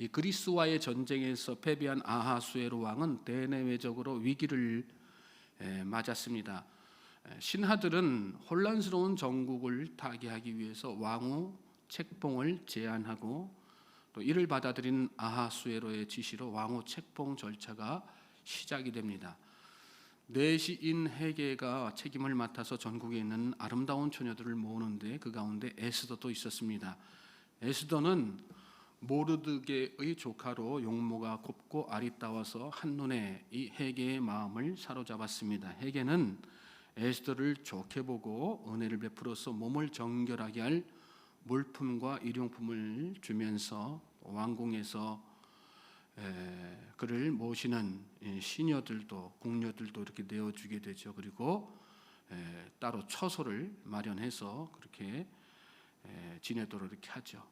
이 그리스와의 전쟁에서 패배한 아하수에로 왕은 대내외적으로 위기를 맞았습니다. 신하들은 혼란스러운 정국을 타개하기 위해서 왕후 책봉을 제안하고 또 이를 받아들인 아하수에로의 지시로 왕후 책봉 절차가 시작이 됩니다. 내시인 헤게가 책임을 맡아서 전국에 있는 아름다운 처녀들을 모으는데 그 가운데 에스더도 있었습니다. 에스더는 모르드게의 조카로 용모가 곱고 아리따워서 한눈에 이 헤게의 마음을 사로잡았습니다. 헤게는 에스더를 좋게 보고 은혜를 베풀어서 몸을 정결하게 할 물품과 일용품을 주면서 왕궁에서 그를 모시는 시녀들도 궁녀들도 이렇게 내어주게 되죠. 그리고 따로 처소를 마련해서 그렇게 지내도록 이렇게 하죠.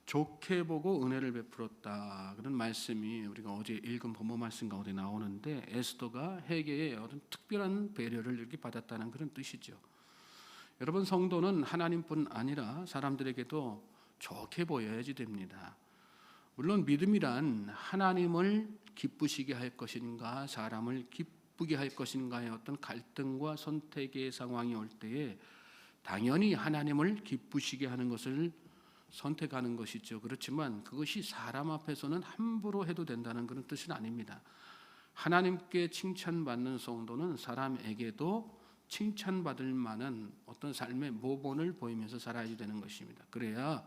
좋게 보고 은혜를 베풀었다 그런 말씀이 우리가 어제 읽은 본문 말씀 가운데 나오는데 에스더가 헤게의 어떤 특별한 배려를 이렇게 받았다는 그런 뜻이죠. 여러분, 성도는 하나님뿐 아니라 사람들에게도 좋게 보여야지 됩니다. 물론 믿음이란 하나님을 기쁘시게 할 것인가 사람을 기쁘게 할 것인가의 어떤 갈등과 선택의 상황이 올 때에 당연히 하나님을 기쁘시게 하는 것을 선택하는 것이죠. 그렇지만 그것이 사람 앞에서는 함부로 해도 된다는 그런 뜻은 아닙니다. 하나님께 칭찬받는 성도는 사람에게도 칭찬받을 만한 어떤 삶의 모본을 보이면서 살아야 되는 것입니다. 그래야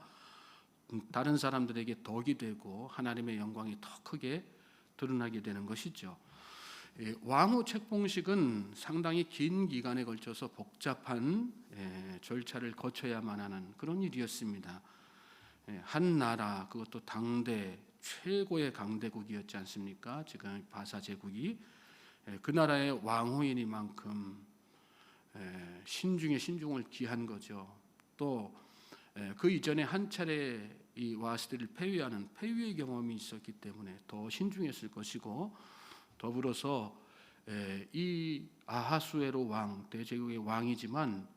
다른 사람들에게 덕이 되고 하나님의 영광이 더 크게 드러나게 되는 것이죠. 왕후 책봉식은 상당히 긴 기간에 걸쳐서 복잡한 절차를 거쳐야만 하는 그런 일이었습니다. 한 나라, 그것도 당대 최고의 강대국이었지 않습니까? 지금 바사 제국이 그 나라의 왕후이니만큼 신중에 신중을 기한 거죠. 또 그 이전에 한 차례 이 와스들을 폐위하는 폐위의 경험이 있었기 때문에 더 신중했을 것이고, 더불어서 이 아하수에로 왕, 대제국의 왕이지만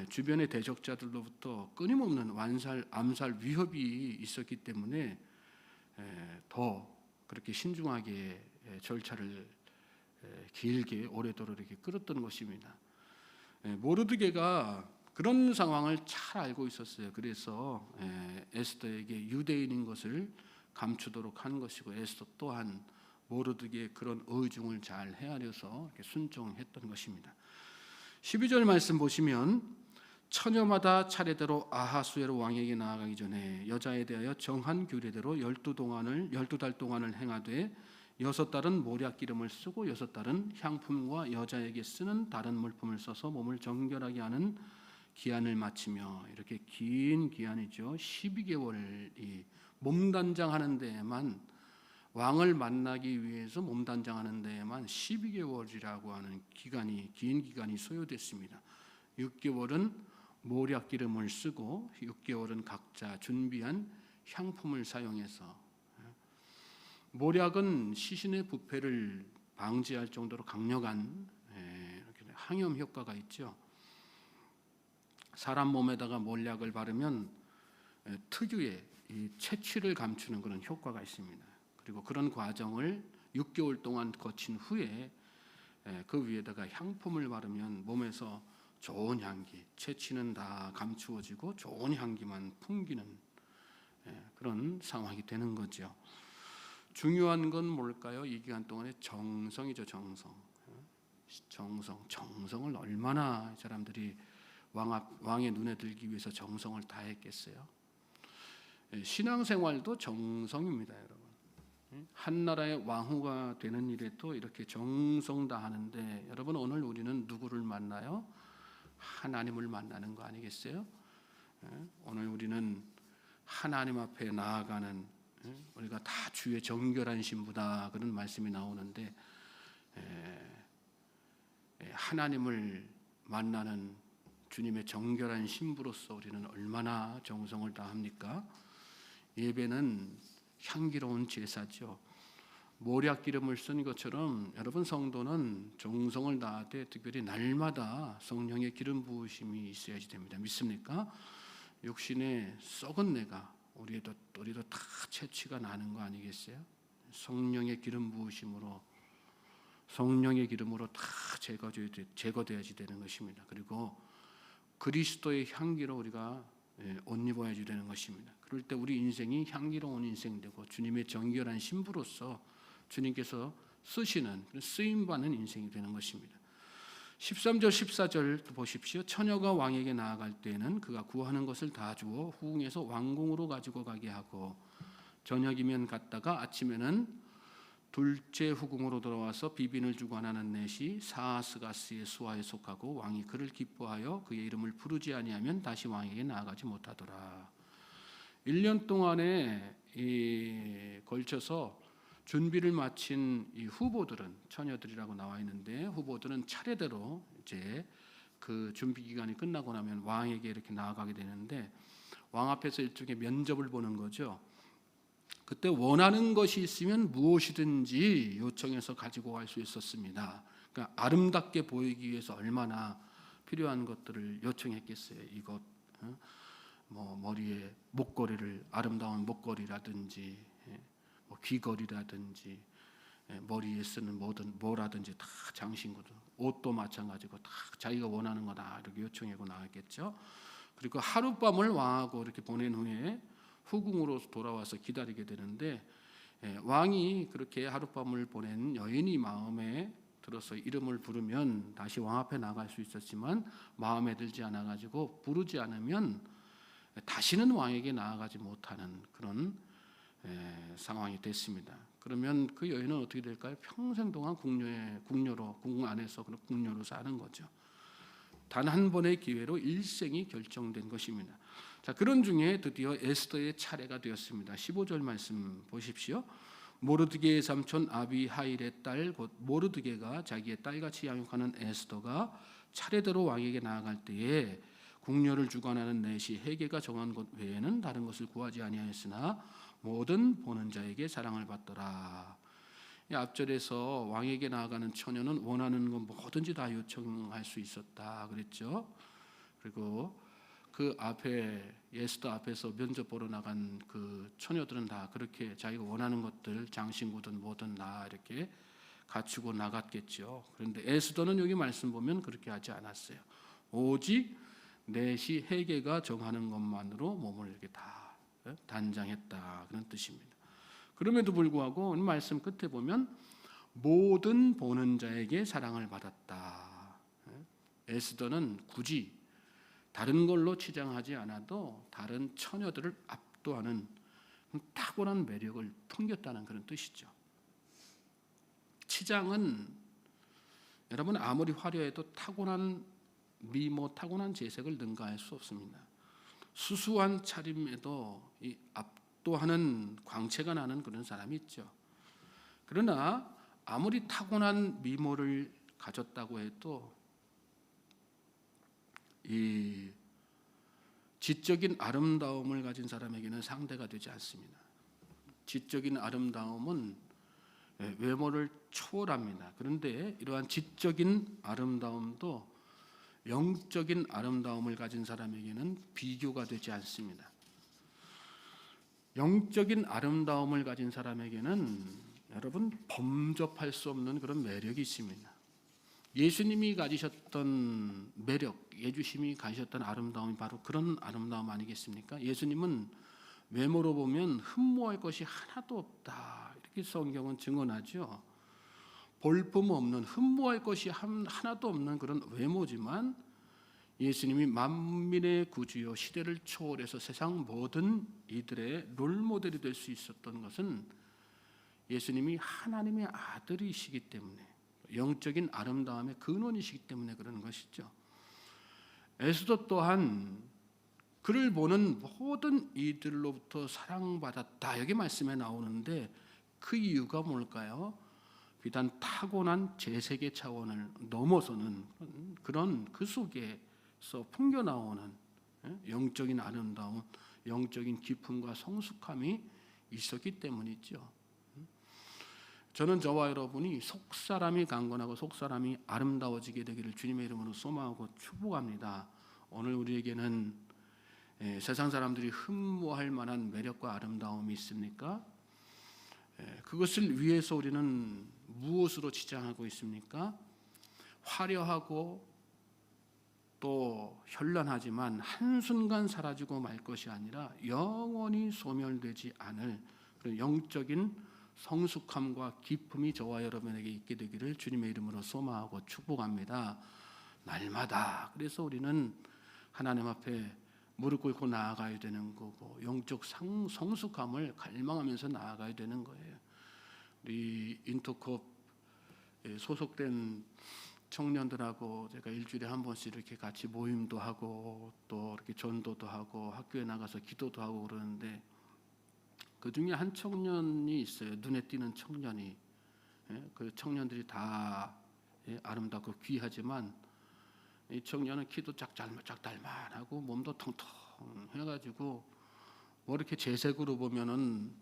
주변의 대적자들로부터 끊임없는 암살 위협이 있었기 때문에 더 그렇게 신중하게 절차를 길게 오래도록 이렇게 끌었던 것입니다. 모르드게가 그런 상황을 잘 알고 있었어요. 그래서 에스더에게 유대인인 것을 감추도록 한 것이고, 에스더 또한 모르드게의 그런 의중을 잘 헤아려서 이렇게 순종했던 것입니다. 12절 말씀 보시면 처녀마다 차례대로 아하수에로 왕에게 나아가기 전에 여자에 대하여 정한 규례대로 12달 동안을 행하되 6달은 모략 기름을 쓰고 6달은 향품과 여자에게 쓰는 다른 물품을 써서 몸을 정결하게 하는 기한을 마치며, 이렇게 긴 기한이죠. 12개월이 몸단장하는 데에만, 왕을 만나기 위해서 몸단장하는 데에만 12개월이라고 하는 긴 기간이 소요됐습니다. 6개월은 모략 기름을 쓰고 6개월은 각자 준비한 향품을 사용해서, 모략은 시신의 부패를 방지할 정도로 강력한 항염 효과가 있죠. 사람 몸에다가 몰약을 바르면 특유의 이 채취를 감추는 그런 효과가 있습니다. 그리고 그런 과정을 6개월 동안 거친 후에 그 위에다가 향품을 바르면 몸에서 좋은 향기, 채취는 다 감추어지고 좋은 향기만 풍기는 그런 상황이 되는 거죠. 중요한 건 뭘까요? 이 기간 동안의 정성이죠. 정성을 얼마나 사람들이 왕의 눈에 들기 위해서 정성을 다했겠어요. 신앙생활도 정성입니다, 여러분. 한 나라의 왕후가 되는 일에도 이렇게 정성 다하는데, 여러분, 오늘 우리는 누구를 만나요? 하나님을 만나는 거 아니겠어요? 오늘 우리는 하나님 앞에 나아가는, 우리가 다 주의 정결한 신부다 그런 말씀이 나오는데, 하나님을 만나는 주님의 정결한 신부로서 우리는 얼마나 정성을 다합니까? 예배는 향기로운 제사죠. 모략 기름을 쓴 것처럼 여러분, 성도는 정성을 다하되 특별히 날마다 성령의 기름 부으심이 있어야지 됩니다. 믿습니까? 육신의 썩은 내가 우리도 다 채취가 나는 거 아니겠어요? 성령의 기름 부으심으로 성령의 기름으로 다 제거되어야지 되는 것입니다. 그리고 그리스도의 향기로 우리가 옷 입어야지 되는 것입니다. 그럴 때 우리 인생이 향기로운 인생 되고 주님의 정결한 신부로서 주님께서 쓰시는 쓰임 받는 인생이 되는 것입니다. 13절 14절 보십시오. 처녀가 왕에게 나아갈 때에는 그가 구하는 것을 다 주어 후궁에서 왕궁으로 가지고 가게 하고 저녁이면 갔다가 아침에는 둘째 후궁으로 돌아와서 비빈을 주고 하나는 넷이 사스가스의 수하에 속하고 왕이 그를 기뻐하여 그의 이름을 부르지 아니하면 다시 왕에게 나아가지 못하더라. 1년 동안에 걸쳐서 준비를 마친 이 후보들은 처녀들이라고 나와 있는데 후보들은 차례대로 이제 그 준비 기간이 끝나고 나면 왕에게 이렇게 나아가게 되는데 왕 앞에서 일종의 면접을 보는 거죠. 그때 원하는 것이 있으면 무엇이든지 요청해서 가지고 갈 수 있었습니다. 그러니까 아름답게 보이기 위해서 얼마나 필요한 것들을 요청했겠어요. 이것, 뭐 머리에 목걸이를 아름다운 목걸이라든지, 뭐 귀걸이라든지, 머리에 쓰는 뭐라든지 다 장신구도, 옷도 마찬가지고 다 자기가 원하는 거다 이렇게 요청하고 나왔겠죠. 그리고 하룻밤을 왕하고 이렇게 보낸 후에 후궁으로 돌아와서 기다리게 되는데 왕이 그렇게 하룻밤을 보낸 여인이 마음에 들어서 이름을 부르면 다시 왕 앞에 나갈 수 있었지만 마음에 들지 않아 가지고 부르지 않으면 다시는 왕에게 나아가지 못하는 그런 상황이 됐습니다. 그러면 그 여인은 어떻게 될까요? 평생 동안 궁녀로 궁 안에서 그런 궁녀로 사는 거죠. 단 한 번의 기회로 일생이 결정된 것입니다. 자, 그런 중에 드디어 에스더의 차례가 되었습니다. 15절 말씀 보십시오. 모르드게의 삼촌 아비하일의 딸 곧 모르드게가 자기의 딸같이 양육하는 에스더가 차례대로 왕에게 나아갈 때에 궁녀를 주관하는 넷이 헤게가 정한 것 외에는 다른 것을 구하지 아니하였으나 모든 보는 자에게 사랑을 받더라. 이 앞절에서 왕에게 나아가는 처녀는 원하는 건 뭐든지 다 요청할 수 있었다 그랬죠. 그리고 그 앞에 에스더 앞에서 면접 보러 나간 그 처녀들은 다 그렇게 자기가 원하는 것들 장신구든 뭐든 다 이렇게 갖추고 나갔겠죠. 그런데 에스더는 여기 말씀 보면 그렇게 하지 않았어요. 오직 넷이 헤게가 정하는 것만으로 몸을 이렇게 다 단장했다 그런 뜻입니다. 그럼에도 불구하고 말씀 끝에 보면 모든 보는 자에게 사랑을 받았다. 에스더는 굳이 다른 걸로 치장하지 않아도 다른 처녀들을 압도하는 탁월한 매력을 풍겼다는 그런 뜻이죠. 치장은 여러분 아무리 화려해도 타고난 미모, 타고난 재색을 능가할 수 없습니다. 수수한 차림에도 이 압도하는 광채가 나는 그런 사람이 있죠. 그러나 아무리 타고난 미모를 가졌다고 해도 이 지적인 아름다움을 가진 사람에게는 상대가 되지 않습니다. 지적인 아름다움은 외모를 초월합니다. 그런데 이러한 지적인 아름다움도 영적인 아름다움을 가진 사람에게는 비교가 되지 않습니다. 영적인 아름다움을 가진 사람에게는 여러분 범접할 수 없는 그런 매력이 있습니다. 예수님이 가지셨던 매력, 예수님이 가지셨던 아름다움이 바로 그런 아름다움 아니겠습니까? 예수님은 외모로 보면 흠모할 것이 하나도 없다 이렇게 성경은 증언하죠. 볼품 없는 흠모할 것이 하나도 없는 그런 외모지만 예수님이 만민의 구주요 시대를 초월해서 세상 모든 이들의 롤모델이 될 수 있었던 것은 예수님이 하나님의 아들이시기 때문에 영적인 아름다움의 근원이시기 때문에 그런 것이죠. 에스더 또한 그를 보는 모든 이들로부터 사랑받았다 여기 말씀에 나오는데 그 이유가 뭘까요? 비단 타고난 재세계 차원을 넘어서는 그런 그 속에서 풍겨 나오는 영적인 아름다움, 영적인 기쁨과 성숙함이 있었기 때문이죠. 저는 저와 여러분이 속사람이 강건하고 속사람이 아름다워지게 되기를 주님의 이름으로 소망하고 축복합니다. 오늘 우리에게는 세상 사람들이 흠모할 만한 매력과 아름다움이 있습니까? 그것을 위해서 우리는 무엇으로 지장하고 있습니까? 화려하고 또 현란하지만 한순간 사라지고 말 것이 아니라 영원히 소멸되지 않을 그런 영적인 성숙함과 기쁨이 저와 여러분에게 있게 되기를 주님의 이름으로 소망하고 축복합니다. 날마다 그래서 우리는 하나님 앞에 무릎 꿇고 나아가야 되는 거고 영적 성숙함을 갈망하면서 나아가야 되는 거예요. 우리 인터컵 소속된 청년들하고 제가 일주일에 한 번씩 이렇게 같이 모임도 하고 또 이렇게 전도도 하고 학교에 나가서 기도도 하고 그러는데 그 중에 한 청년이 있어요. 눈에 띄는 청년이. 그 청년들이 다 아름답고 귀하지만 이 청년은 키도 짝달만하고 몸도 통통해가지고 뭐 이렇게 재색으로 보면은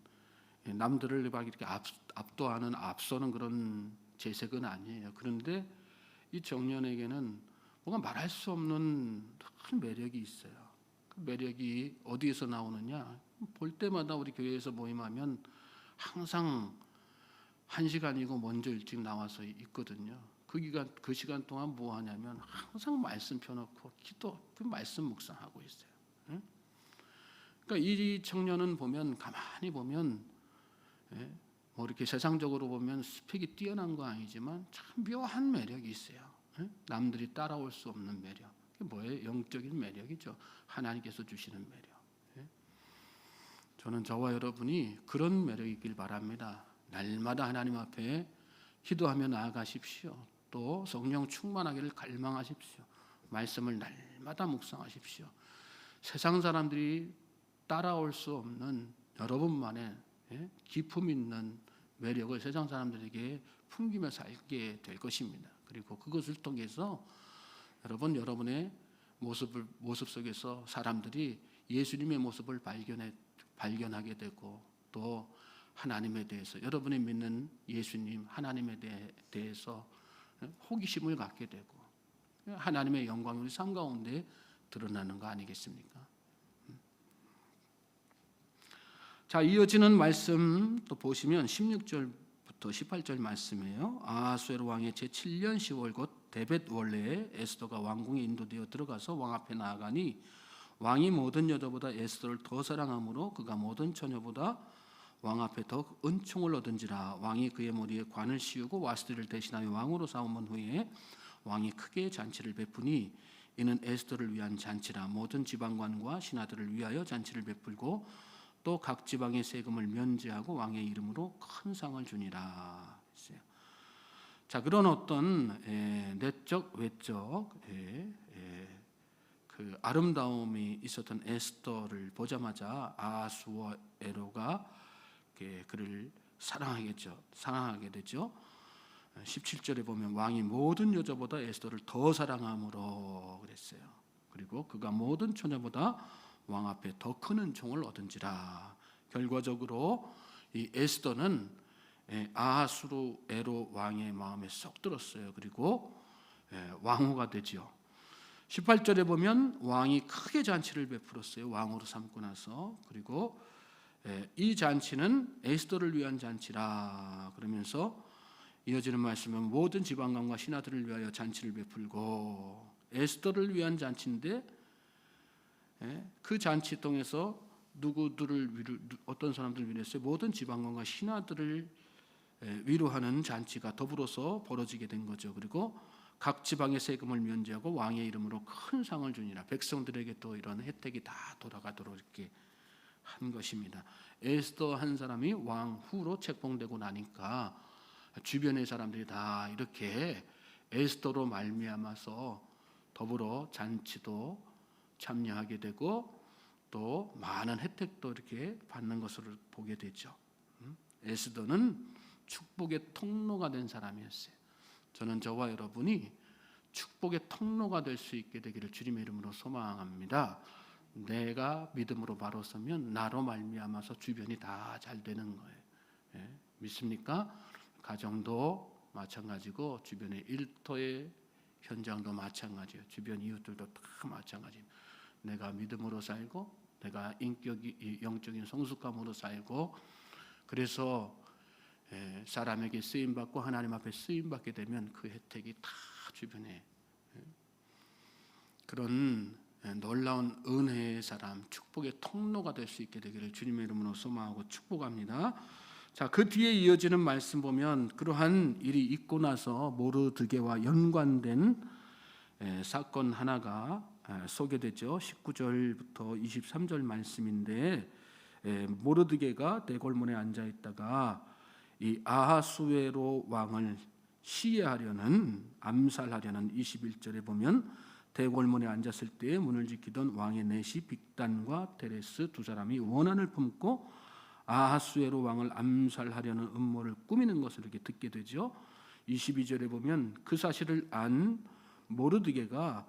남들을 막 이렇게 압도하는 앞서는 그런 재색은 아니에요. 그런데 이 청년에게는 뭔가 말할 수 없는 큰 매력이 있어요. 그 매력이 어디에서 나오느냐? 볼 때마다 우리 교회에서 모임하면 항상 1시간이고 먼저 일찍 나와서 있거든요. 그 시간 동안 뭐 하냐면 항상 말씀 펴놓고 기도, 그 말씀 묵상하고 있어요. 그러니까 이 청년은 보면 가만히 보면 뭐 이렇게 세상적으로 보면 스펙이 뛰어난 거 아니지만 참 묘한 매력이 있어요. 남들이 따라올 수 없는 매력. 그게 뭐예요? 영적인 매력이죠. 하나님께서 주시는 매력. 저는 저와 여러분이 그런 매력이 있길 바랍니다. 날마다 하나님 앞에 기도하며 나아가십시오. 또 성령 충만하기를 갈망하십시오. 말씀을 날마다 묵상하십시오. 세상 사람들이 따라올 수 없는 여러분만의 기품 있는 매력을 세상 사람들에게 풍기며 살게 될 것입니다. 그리고 그것을 통해서 여러분의 모습 속에서 사람들이 예수님의 모습을 발견하게 되고 또 하나님에 대해서 여러분이 믿는 예수님 하나님에 대해서 호기심을 갖게 되고 하나님의 영광이 우리 삶 가운데 드러나는 거 아니겠습니까? 자, 이어지는 말씀 또 보시면 16절부터 18절 말씀이에요. 아하수에로 왕의 제7년 10월 곧 데벳 원래에 에스더가 왕궁에 인도되어 들어가서 왕 앞에 나아가니 왕이 모든 여자보다 에스더를 더 사랑하므로 그가 모든 처녀보다 왕 앞에 더 은총을 얻은지라. 왕이 그의 머리에 관을 씌우고 와스디를 대신하여 왕으로 삼은 후에 왕이 크게 잔치를 베푸니 이는 에스더를 위한 잔치라. 모든 지방관과 신하들을 위하여 잔치를 베풀고 또 각 지방의 세금을 면제하고 왕의 이름으로 큰 상을 주니라. 자, 그런 어떤 내적 외적 그 아름다움이 있었던 에스더를 보자마자 아하수에로가 그를 사랑하게 되죠. 17절에 보면 왕이 모든 여자보다 에스더를 더 사랑함으로 그랬어요. 그리고 그가 모든 처녀보다 왕 앞에 더 큰 은총을 얻은지라. 결과적으로 이 에스더는 아하수에로 왕의 마음에 쏙 들었어요. 그리고 왕후가 되지요. 18절에 보면 왕이 크게 잔치를 베풀었어요. 왕으로 삼고 나서. 그리고 이 잔치는 에스더를 위한 잔치라 그러면서 이어지는 말씀은 모든 지방관과 신하들을 위하여 잔치를 베풀고 에스더를 위한 잔치인데 그 잔치 통해서 어떤 사람들을 위로했어요? 모든 지방관과 신하들을 위로하는 잔치가 더불어서 벌어지게 된 거죠. 그리고 각 지방의 세금을 면제하고 왕의 이름으로 큰 상을 주니라. 백성들에게 또 이런 혜택이 다 돌아가도록 이렇게 한 것입니다. 에스더 한 사람이 왕후로 책봉되고 나니까 주변의 사람들이 다 이렇게 에스더로 말미암아서 더불어 잔치도 참여하게 되고 또 많은 혜택도 이렇게 받는 것을 보게 되죠. 에스더는 축복의 통로가 된 사람이었어요. 저는 저와 여러분이 축복의 통로가 될 수 있게 되기를 주님의 이름으로 소망합니다. 내가 믿음으로 바로 서면 나로 말미암아서 주변이 다 잘 되는 거예요. 믿습니까? 가정도 마찬가지고 주변의 일터의 현장도 마찬가지예요. 주변 이웃들도 다 마찬가지예요. 내가 믿음으로 살고 내가 영적인 성숙함으로 살고 그래서 사람에게 쓰임받고 하나님 앞에 쓰임받게 되면 그 혜택이 다 주변에 그런 놀라운 은혜의 사람, 축복의 통로가 될 수 있게 되기를 주님의 이름으로 소망하고 축복합니다. 자, 그 뒤에 이어지는 말씀 보면 그러한 일이 있고 나서 모르드게와 연관된 사건 하나가 소개되죠. 19절부터 23절 말씀인데 모르드게가 대궐문에 앉아 있다가 이 아하수에로 왕을 시해하려는 암살하려는 21절에 보면 대궐문에 앉았을 때 문을 지키던 왕의 내시 빅단과 테레스 두 사람이 원한을 품고 아하수에로 왕을 암살하려는 음모를 꾸미는 것을 이렇게 듣게 되죠. 22절에 보면 그 사실을 안 모르드게가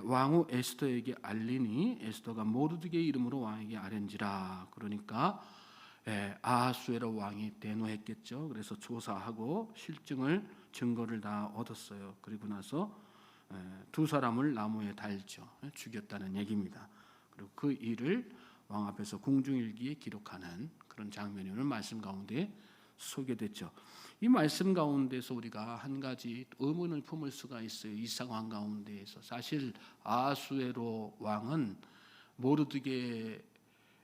왕후 에스더에게 알리니 에스더가 모르드게의 이름으로 왕에게 아뢰니라. 그러니까 아하수에로 왕이 대노했겠죠. 그래서 조사하고 증거를 다 얻었어요. 그리고 나서 두 사람을 나무에 달죠. 죽였다는 얘기입니다. 그리고 그 일을 왕 앞에서 공중일기에 기록하는 그런 장면이 오늘 말씀 가운데 소개됐죠. 이 말씀 가운데서 우리가 한 가지 의문을 품을 수가 있어요. 이 상황 가운데에서 사실 아하수에로 왕은 모르드게의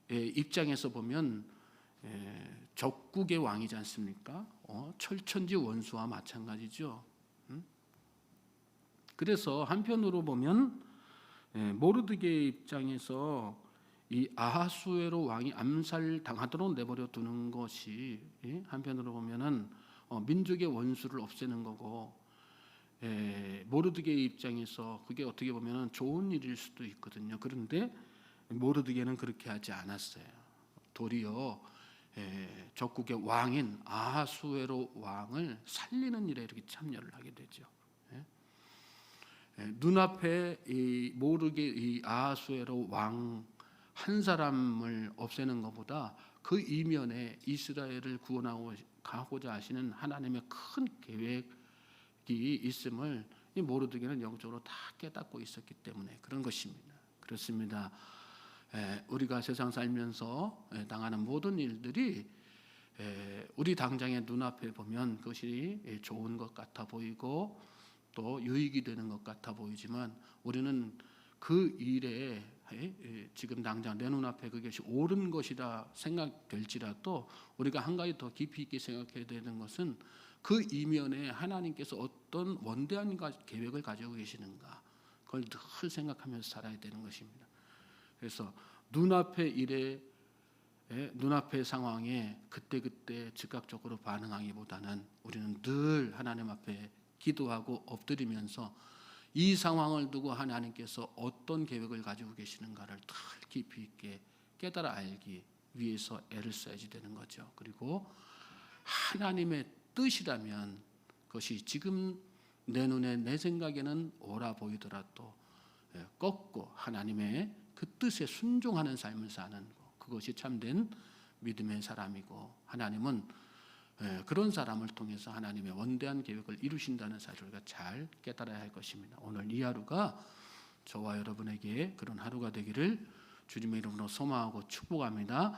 입장에서 보면 적국의 왕이지 않습니까? 철천지 원수와 마찬가지죠. 그래서 한편으로 보면 모르드게의 입장에서 이 아하수에로 왕이 암살당하도록 내버려 두는 것이 한편으로 보면은 민족의 원수를 없애는 거고 모르드게의 입장에서 그게 어떻게 보면은 좋은 일일 수도 있거든요. 그런데 모르드게는 그렇게 하지 않았어요. 도리어 적국의 왕인 아하수에로 왕을 살리는 일에 이렇게 참여를 하게 되죠. 눈앞에 이 모르게 이 아하수에로 왕 한 사람을 없애는 것보다 그 이면에 이스라엘을 구원하고자 하시는 하나님의 큰 계획이 있음을 이 모르드게는 영적으로 다 깨닫고 있었기 때문에 그런 것입니다. 그렇습니다. 우리가 세상 살면서 당하는 모든 일들이 우리 당장의 눈앞에 보면 그것이 좋은 것 같아 보이고 또 유익이 되는 것 같아 보이지만 우리는 그 일에 지금 당장 내 눈앞에 그것이 옳은 것이라 생각될지라도 우리가 한 가지 더 깊이 있게 생각해야 되는 것은 그 이면에 하나님께서 어떤 원대한 계획을 가지고 계시는가 그걸 늘 생각하면서 살아야 되는 것입니다. 그래서 눈앞의 일에 눈앞의 상황에 그때그때 즉각적으로 반응하기보다는 우리는 늘 하나님 앞에 기도하고 엎드리면서 이 상황을 두고 하나님께서 어떤 계획을 가지고 계시는가를 더 깊이 있게 깨달아 알기 위해서 애를 써야지 되는 거죠. 그리고 하나님의 뜻이라면 그것이 지금 내 눈에 내 생각에는 옳아 보이더라도 꺾고 하나님의 그 뜻에 순종하는 삶을 사는 것, 그것이 참된 믿음의 사람이고 하나님은 그런 사람을 통해서 하나님의 원대한 계획을 이루신다는 사실을 우리가 잘 깨달아야 할 것입니다. 오늘 이 하루가 저와 여러분에게 그런 하루가 되기를 주님의 이름으로 소망하고 축복합니다.